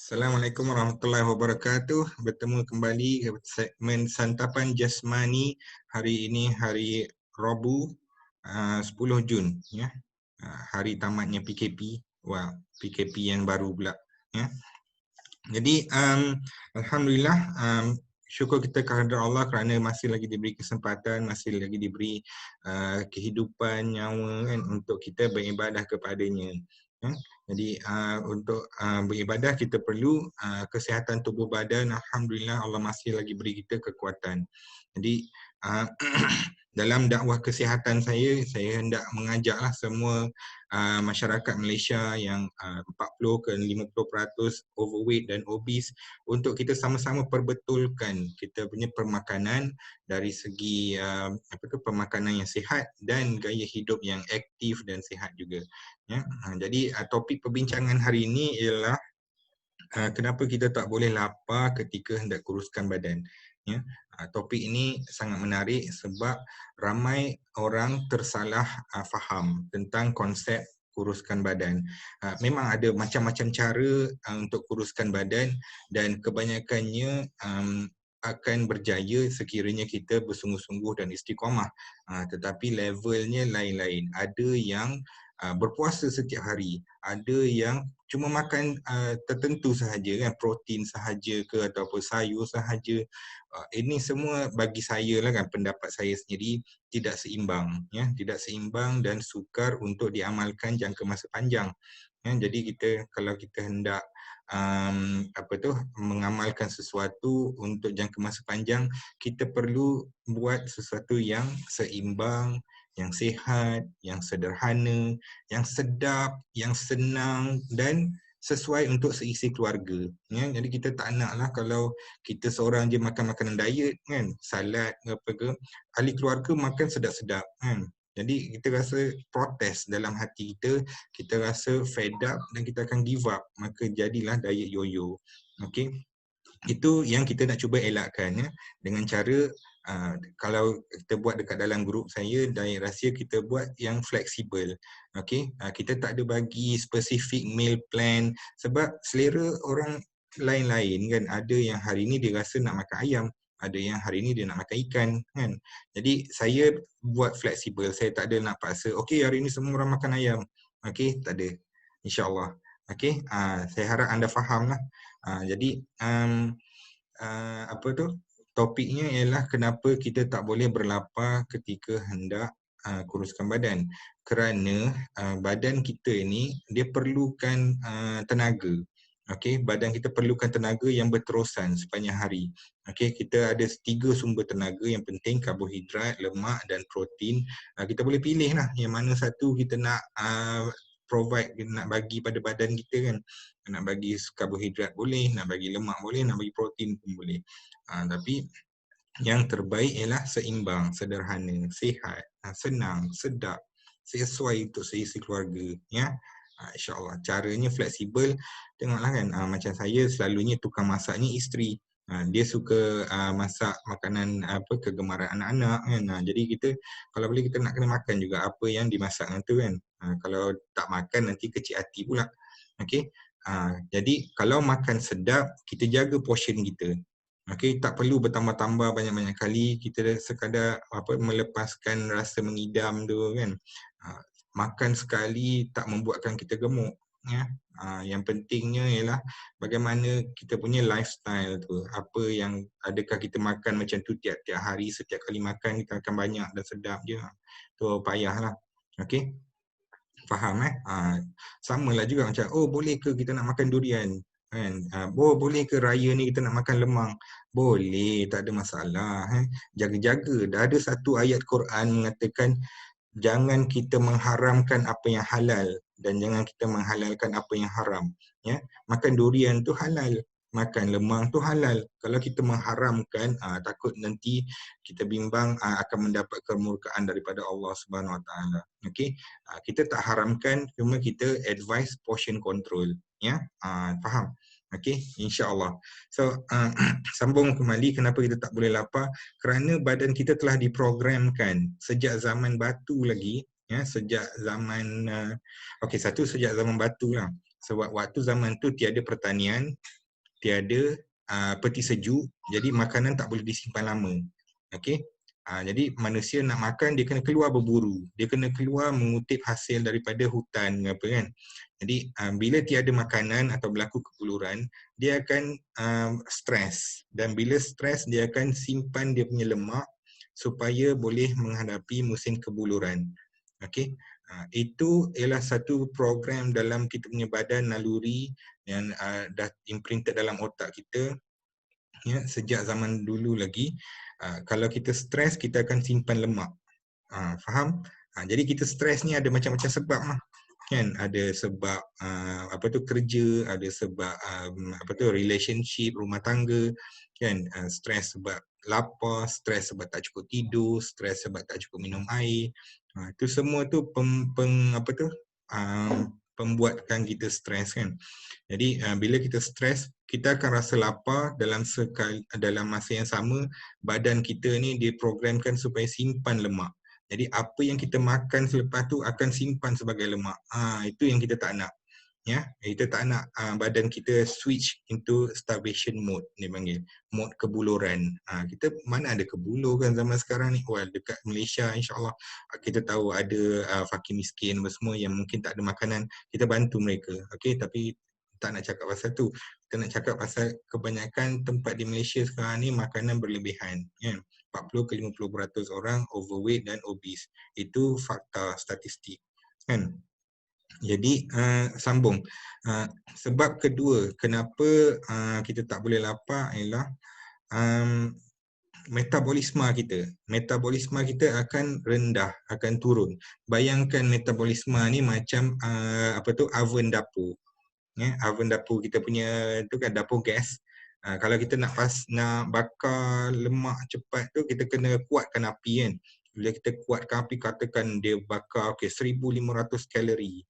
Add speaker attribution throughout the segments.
Speaker 1: Assalamualaikum warahmatullahi wabarakatuh. Bertemu kembali ke segmen santapan jasmani. Hari ini hari Rabu, 10 Jun, ya. Hari tamatnya PKP. Wah, PKP yang baru pula, ya. Jadi alhamdulillah, syukur kita kehadrat Allah kerana masih lagi diberi kesempatan, masih lagi diberi kehidupan, nyawa kan, untuk kita beribadah kepadanya. Ya. Jadi untuk beribadah kita perlu kesihatan tubuh badan. Alhamdulillah Allah masih lagi beri kita kekuatan. Jadi dalam dakwah kesihatan saya hendak mengajaklah semua masyarakat Malaysia yang 40 ke 50% overweight dan obese untuk kita sama-sama perbetulkan kita punya permakanan dari segi permakanan yang sihat dan gaya hidup yang aktif dan sihat juga. Ya. Jadi topik perbincangan hari ini ialah kenapa kita tak boleh lapar ketika hendak kuruskan badan. Ya. Topik ini sangat menarik sebab ramai orang tersalah faham tentang konsep kuruskan badan. Memang ada macam-macam cara untuk kuruskan badan dan kebanyakannya akan berjaya sekiranya kita bersungguh-sungguh dan istiqamah. Tetapi levelnya lain-lain. Ada yang berpuasa setiap hari, ada yang cuma makan tertentu sahaja kan, protein sahaja ke ataupun sayur sahaja. Ini semua bagi saya lah kan, pendapat saya sendiri tidak seimbang, ya, tidak seimbang dan sukar untuk diamalkan jangka masa panjang. Ya, jadi kalau kita hendak mengamalkan sesuatu untuk jangka masa panjang, kita perlu buat sesuatu yang seimbang, yang sihat, yang sederhana, yang sedap, yang senang dan sesuai untuk seisi keluarga. Ya, jadi kita tak naklah kalau kita seorang je makan makanan diet kan, salad apa ke, ahli keluarga makan sedap-sedap kan. Jadi kita rasa protes dalam hati kita, kita rasa fed up dan kita akan give up. Maka jadilah diet yoyo. Okey. Itu yang kita nak cuba elakkan, ya, dengan cara kalau kita buat dekat dalam grup saya diet rahsia, kita buat yang fleksibel. Okey, kita tak ada bagi spesifik meal plan sebab selera orang lain-lain kan. Ada yang hari ni dia rasa nak makan ayam, ada yang hari ni dia nak makan ikan kan. Jadi saya buat fleksibel, saya tak ada nak paksa okey hari ni semua orang makan ayam. Okey, tak ada, insya-Allah. Okey, saya harap anda fahamlah. Jadi topiknya ialah kenapa kita tak boleh berlapar ketika hendak kuruskan badan. Kerana badan kita ini dia perlukan tenaga. Okey, badan kita perlukan tenaga yang berterusan sepanjang hari. Okey, kita ada 3 sumber tenaga yang penting, karbohidrat, lemak dan protein. Kita boleh pilih lah yang mana satu kita nak provide, nak bagi pada badan kita kan. Nak bagi karbohidrat boleh, nak bagi lemak boleh, nak bagi protein pun boleh. Tapi yang terbaik ialah seimbang, sederhana, sihat, senang, sedap, sesuai untuk seisi keluarga, ya. InsyaAllah. Caranya fleksibel. Tengoklah kan, macam saya selalunya tukang masaknya isteri. Dia suka masak makanan kegemaran anak-anak kan. Jadi kita kalau boleh kita nak kena makan juga apa yang dimasak tu kan. Kalau tak makan nanti kecil hati pula. Okey. Jadi kalau makan sedap, kita jaga portion kita. Okey, tak perlu bertambah-tambah banyak-banyak kali, kita sekadar melepaskan rasa mengidam tu kan. Makan sekali tak membuatkan kita gemuk, ya. Yang pentingnya ialah bagaimana kita punya lifestyle tu. Apa yang adakah kita makan macam tu tiap-tiap hari, setiap kali makan kita akan banyak dan sedap je. Tu payahlah. Okey. Faham samalah juga macam boleh ke kita nak makan durian kan, boleh ke raya ni kita nak makan lemang, boleh, tak ada masalah. Jaga-jaga, dah ada satu ayat Quran mengatakan jangan kita mengharamkan apa yang halal dan jangan kita menghalalkan apa yang haram, ya. Makan durian tu halal, makan lemang tu halal. Kalau kita mengharamkan, takut nanti kita bimbang akan mendapat kemurkaan daripada Allah Subhanahu Wa Taala. Okey, kita tak haramkan, cuma kita advise portion control, ya. Faham? Okey, insya-Allah. So sambung kembali kenapa kita tak boleh lapar, kerana badan kita telah diprogramkan sejak zaman batu lagi, ya, sejak zaman sejak zaman batu lah. Sebab waktu zaman tu tiada pertanian, tiada peti sejuk, jadi makanan tak boleh disimpan lama. Okey. Jadi manusia nak makan dia kena keluar berburu, dia kena keluar mengutip hasil daripada hutan apa kan. Jadi bila tiada makanan atau berlaku kepuluran, dia akan stres, dan bila stres dia akan simpan dia punya lemak supaya boleh menghadapi musim kebuluran. Okey. Itu ialah satu program dalam kita punya badan naluri yang dah imprinted dalam otak kita, ya, sejak zaman dulu lagi. Kalau kita stres, kita akan simpan lemak. Faham? Jadi kita stres ni ada macam-macam sebab lah. Kan, ada sebab apa tu kerja, ada sebab apa tu relationship, rumah tangga, kan, stres sebab lapar, stres sebab tak cukup tidur, stres sebab tak cukup minum air. Itu semua tu apa tu pembuatkan kita stres kan. Jadi bila kita stres, kita akan rasa lapar dalam masa yang sama badan kita ni diprogramkan supaya simpan lemak. Jadi apa yang kita makan selepas tu akan simpan sebagai lemak. Itu yang kita tak nak. Ya, kita tak nak badan kita switch into starvation mode, dia panggil mode kebuluran. Kita mana ada kebulur kan zaman sekarang ni. Well, dekat Malaysia insya-Allah kita tahu ada fakir miskin semua yang mungkin tak ada makanan, kita bantu mereka. Okey, tapi tak nak cakap pasal tu. Kita nak cakap pasal kebanyakan tempat di Malaysia sekarang ni makanan berlebihan, kan. 40 ke 50% orang overweight dan obese. Itu fakta statistik, kan. Jadi sambung. Sebab kedua kenapa kita tak boleh lapar ialah metabolisme kita. Metabolisme kita akan rendah, akan turun. Bayangkan metabolisme ni macam apa tu oven dapur. Ya, oven dapur kita punya tu kan, dapur gas. Kalau kita nak bakar lemak cepat tu, kita kena kuatkan api kan. Bila kita kuatkan api, katakan dia bakar 1500 kalori.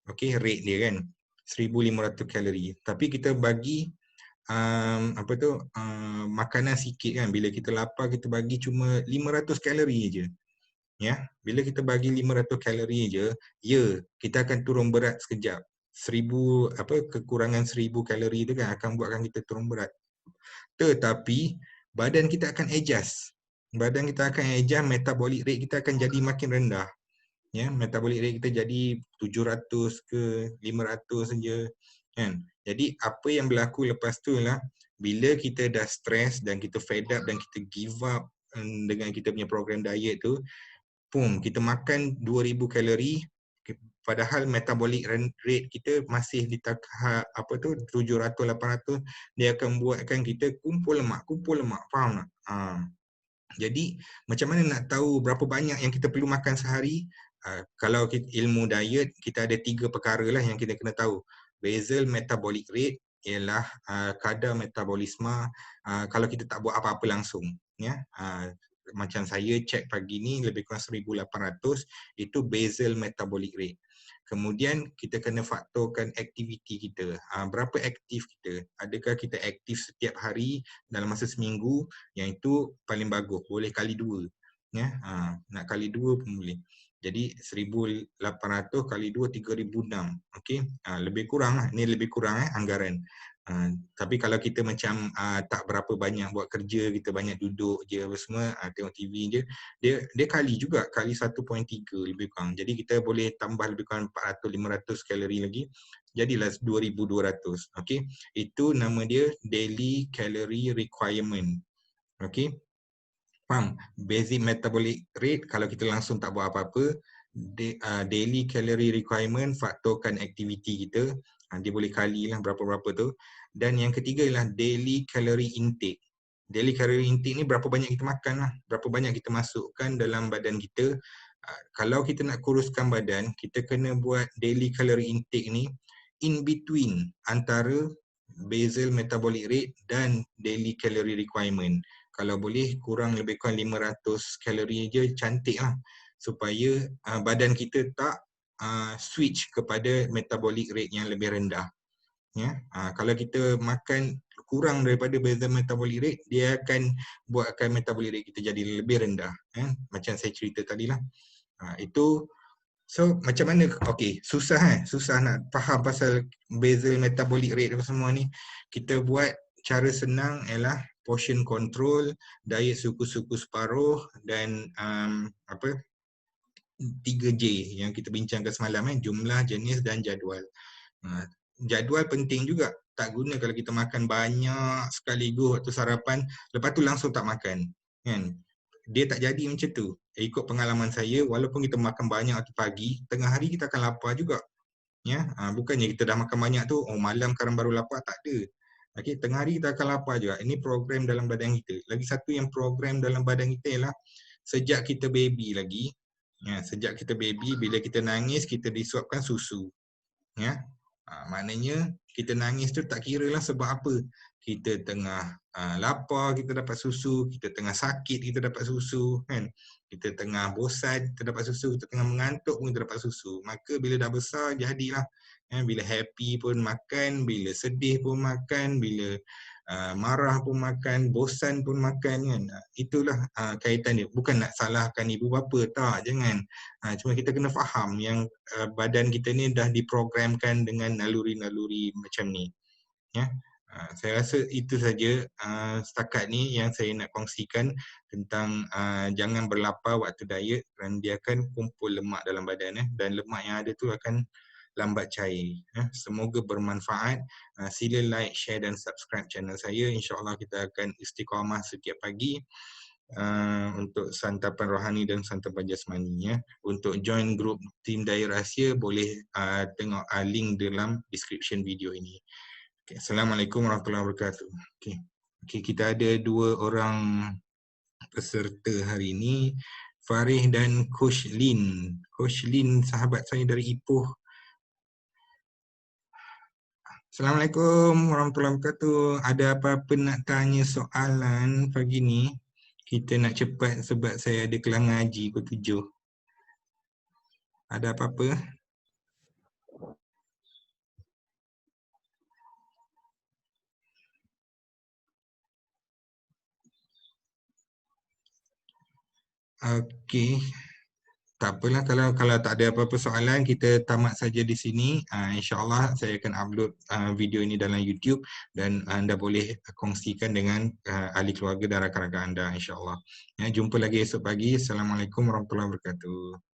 Speaker 1: Okey, rate dia kan 1500 kalori. Tapi kita bagi apa tu makanan sikit kan. Bila kita lapar, kita bagi cuma 500 kalori je. Ya, bila kita bagi 500 kalori je, ya, kita akan turun berat sekejap. Kekurangan 1000 kalori tu kan akan buatkan kita turun berat. Tetapi badan kita akan adjust. Badan kita akan adjust, metabolic rate kita akan jadi makin rendah. Ya, metabolic rate kita jadi 700 ke 500 saja, kan. Jadi apa yang berlaku lepas tu ialah bila kita dah stres dan kita fed up dan kita give up dengan kita punya program diet tu, kita makan 2000 kalori padahal metabolic rate kita masih di tahap 700 800, dia akan buatkan kita kumpul lemak, faham tak? Jadi macam mana nak tahu berapa banyak yang kita perlu makan sehari? Kalau ilmu diet, kita ada 3 perkara lah yang kita kena tahu. Basal metabolic rate ialah kadar metabolisme kalau kita tak buat apa-apa langsung. Ya, macam saya cek pagi ni lebih kurang 1800, itu basal metabolic rate. Kemudian kita kena faktorkan aktiviti kita. Berapa aktif kita? Adakah kita aktif setiap hari dalam masa seminggu? Yang itu paling bagus, boleh kali 2. Ya, nak kali 2 pun boleh. Jadi 1800 kali 2 3006. Okey, lebih kurang lah. Ini lebih kurang anggaran. Tapi kalau kita macam tak berapa banyak buat kerja, kita banyak duduk je apa semua, tengok TV je, dia kali juga, kali 1.3 lebih kurang. Jadi kita boleh tambah lebih kurang 400 500 kalori lagi, jadilah 2200. Okey, itu nama dia daily calorie requirement. Okey, faham? Basic metabolic rate kalau kita langsung tak buat apa-apa, daily calorie requirement, faktorkan aktiviti kita, dia boleh kali lah berapa-berapa tu. Dan yang ketiga ialah daily calorie intake. Daily calorie intake ni berapa banyak kita makan lah, berapa banyak kita masukkan dalam badan kita. Kalau kita nak kuruskan badan, kita kena buat daily calorie intake ni in between antara basal metabolic rate dan daily calorie requirement. Kalau boleh kurang lebih kurang 500 kalori je, cantik lah. Supaya badan kita tak switch kepada metabolic rate yang lebih rendah. Ya, kalau kita makan kurang daripada basal metabolic rate, dia akan buatkan metabolic rate kita jadi lebih rendah. Macam saya cerita tadi lah. Itu So macam mana, okey, susah nak faham pasal beza metabolic rate apa semua ni. Kita buat cara senang ialah portion control, diet suku-suku separuh dan apa 3J yang kita bincangkan semalam, jumlah, jenis dan jadual. Jadual penting juga. Tak guna kalau kita makan banyak sekaligus waktu sarapan, lepas tu langsung tak makan, kan? Dia tak jadi macam tu. Ikut pengalaman saya, walaupun kita makan banyak waktu pagi, tengah hari kita akan lapar juga. Ya, bukannya kita dah makan banyak tu, oh malam sekarang baru lapar, tak ada. Okey, tengah hari kita akan lapar juga. Ini program dalam badan kita. Lagi satu yang program dalam badan kita ialah sejak kita baby lagi, ya, sejak kita baby, bila kita nangis, kita disuapkan susu. Ya, maknanya kita nangis tu tak kira lah sebab apa. Kita tengah lapar, kita dapat susu. Kita tengah sakit, kita dapat susu, kan? Kita tengah bosan, kita dapat susu. Kita tengah mengantuk pun kita dapat susu. Maka bila dah besar, jadilah. Bila happy pun makan, bila sedih pun makan, bila marah pun makan, bosan pun makan, kan? Itulah kaitan dia. Bukan nak salahkan ibu bapa, tak, jangan. Cuma kita kena faham yang badan kita ni dah diprogramkan dengan naluri-naluri macam ni. Ya. Saya rasa itu saja setakat ni yang saya nak kongsikan tentang jangan berlapar waktu diet kerana dia akan kumpul lemak dalam badan, dan lemak yang ada tu akan lambat cair. Semoga bermanfaat. Sila like, share dan subscribe channel saya. InsyaAllah kita akan istiqamah setiap pagi untuk santapan rohani dan santapan jasmani. Untuk join grup tim Daya Rahsia, boleh tengok link dalam description video ini. Okay. Assalamualaikum warahmatullahi wabarakatuh. Okay, kita ada 2 orang peserta hari ini, Farih dan Coach Lin. Coach Lin, sahabat saya dari Ipoh. Assalamualaikum warahmatullahi wabarakatuh. Ada apa-apa nak tanya soalan pagi ni? Kita nak cepat sebab saya ada kelas ngaji pukul 7. Ada apa-apa? Okey. Tak apalah, kalau tak ada apa-apa soalan, kita tamat saja di sini. InsyaAllah saya akan upload video ini dalam YouTube dan anda boleh kongsikan dengan ahli keluarga dan rakan-rakan anda, insyaAllah. Ya, jumpa lagi esok pagi. Assalamualaikum warahmatullahi wabarakatuh.